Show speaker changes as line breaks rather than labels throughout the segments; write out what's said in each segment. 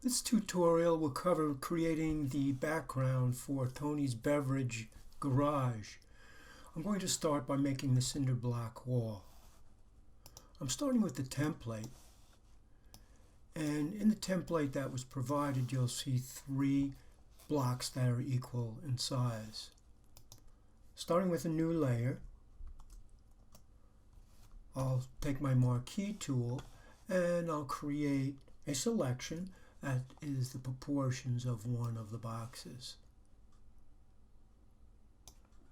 This tutorial will cover creating the background for Tony's Beverage Garage. I'm going to start by making the Cinderblock Wall. I'm starting with the template, and in the template that was provided you'll see 3 blocks that are equal in size. Starting with a new layer, I'll take my marquee tool and I'll create a selection that is the proportions of one of the boxes.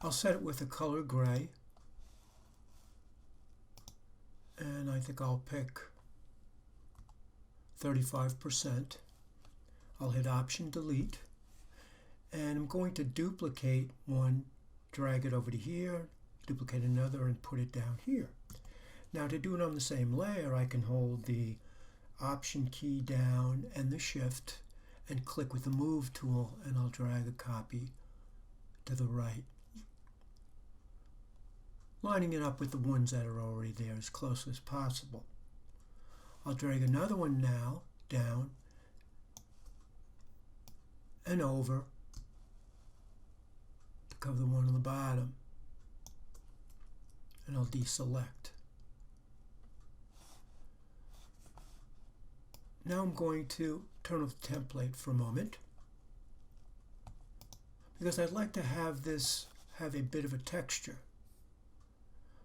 I'll set it with a color gray, and I think I'll pick 35%. I'll hit Option Delete, and I'm going to duplicate one, drag it over to here, duplicate another, and put it down here. Now to do it on the same layer, I can hold the Option key down and the Shift and click with the Move tool, and I'll drag a copy to the right, lining it up with the ones that are already there as close as possible. I'll drag another one now down and over to cover the one on the bottom, and I'll deselect. Now I'm going to turn off the template for a moment because I'd like to have this have a bit of a texture.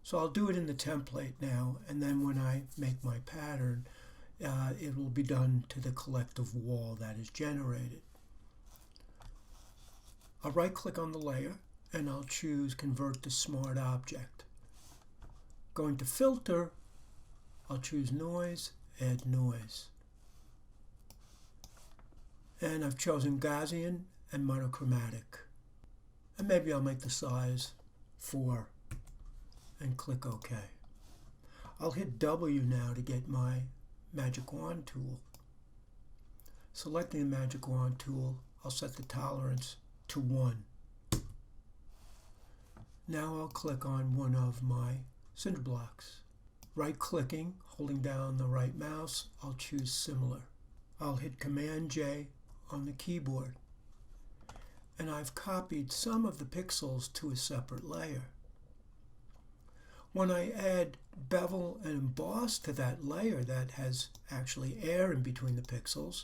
So I'll do it in the template now, and then when I make my pattern, it will be done to the collective wall that is generated. I'll right-click on the layer and I'll choose Convert to Smart Object. Going to Filter, I'll choose Noise, Add Noise. And I've chosen Gaussian and monochromatic. And maybe I'll make the size 4 and click OK. I'll hit W now to get my Magic Wand tool. Selecting the Magic Wand tool, I'll set the tolerance to 1. Now I'll click on one of my cinder blocks. Right-clicking, holding down the right mouse, I'll choose Similar. I'll hit Command J on the keyboard, and I've copied some of the pixels to a separate layer. When I add bevel and emboss to that layer that has actually air in between the pixels,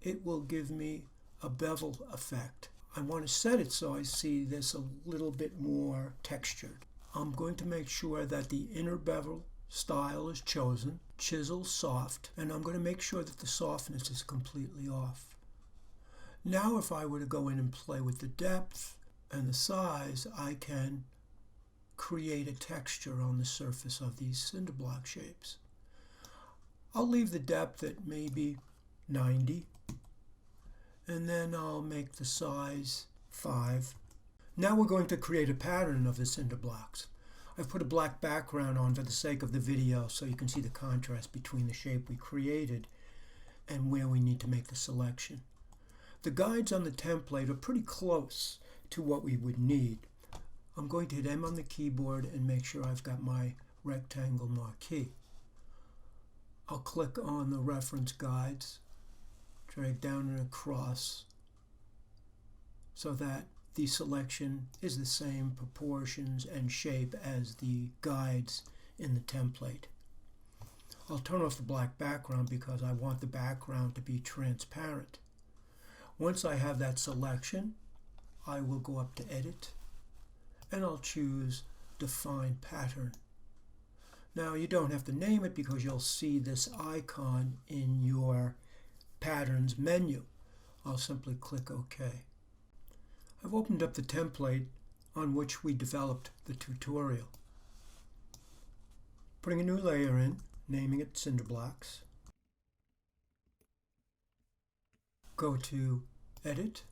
it will give me a bevel effect. I want to set it so I see this a little bit more textured. I'm going to make sure that the inner bevel style is chosen, chisel soft, and I'm going to make sure that the softness is completely off. Now if I were to go in and play with the depth and the size, I can create a texture on the surface of these cinder block shapes. I'll leave the depth at maybe 90, and then I'll make the size 5. Now we're going to create a pattern of the cinder blocks. I've put a black background on for the sake of the video so you can see the contrast between the shape we created and where we need to make the selection. The guides on the template are pretty close to what we would need. I'm going to hit M on the keyboard and make sure I've got my rectangle marquee. I'll click on the reference guides, drag down and across so that the selection is the same proportions and shape as the guides in the template. I'll turn off the black background because I want the background to be transparent. Once I have that selection, I will go up to Edit, and I'll choose Define Pattern. Now you don't have to name it because you'll see this icon in your Patterns menu. I'll simply click OK. I've opened up the template on which we developed the tutorial. Putting a new layer in, naming it Cinder Blocks. Go to Edit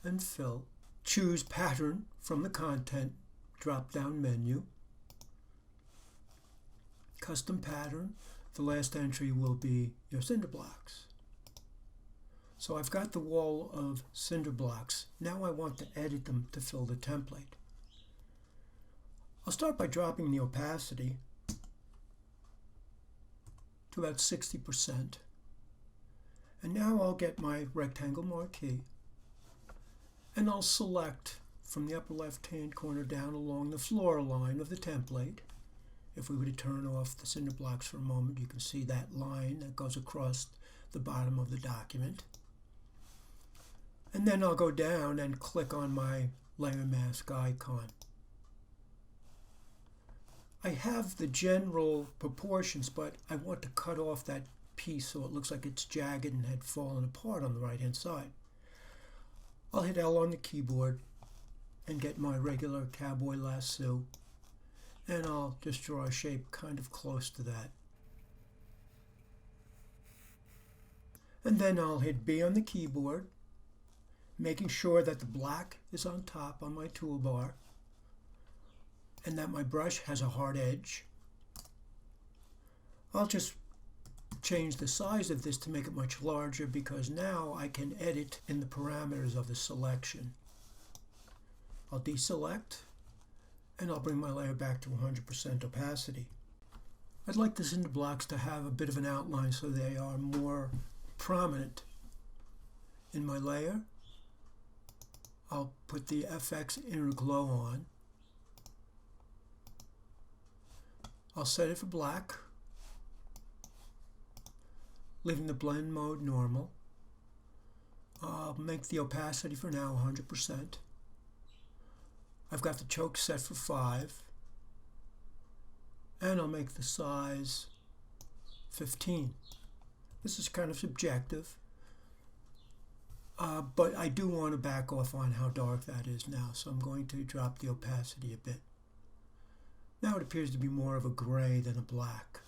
and Fill. Choose Pattern from the Content drop-down menu. Custom Pattern. The last entry will be your cinder blocks. So I've got the wall of cinder blocks. Now I want to edit them to fill the template. I'll start by dropping the opacity to about 60%. And now I'll get my rectangle marquee and I'll select from the upper left-hand corner down along the floor line of the template. If we were to turn off the cinder blocks for a moment, you can see that line that goes across the bottom of the document. And then I'll go down and click on my layer mask icon. I have the general proportions, but I want to cut off that piece so it looks like it's jagged and had fallen apart on the right hand side. I'll hit L on the keyboard and get my regular cowboy lasso, and I'll just draw a shape kind of close to that. And then I'll hit B on the keyboard, making sure that the black is on top on my toolbar and that my brush has a hard edge. I'll just change the size of this to make it much larger because now I can edit in the parameters of the selection. I'll deselect and I'll bring my layer back to 100% opacity. I'd like the cinder blocks to have a bit of an outline so they are more prominent in my layer. I'll put the FX inner glow on. I'll set it for black, leaving the blend mode normal. I'll make the opacity for now 100%. I've got the choke set for 5, and I'll make the size 15. This is kind of subjective, but I do want to back off on how dark that is now, so I'm going to drop the opacity a bit. Now it appears to be more of a gray than a black.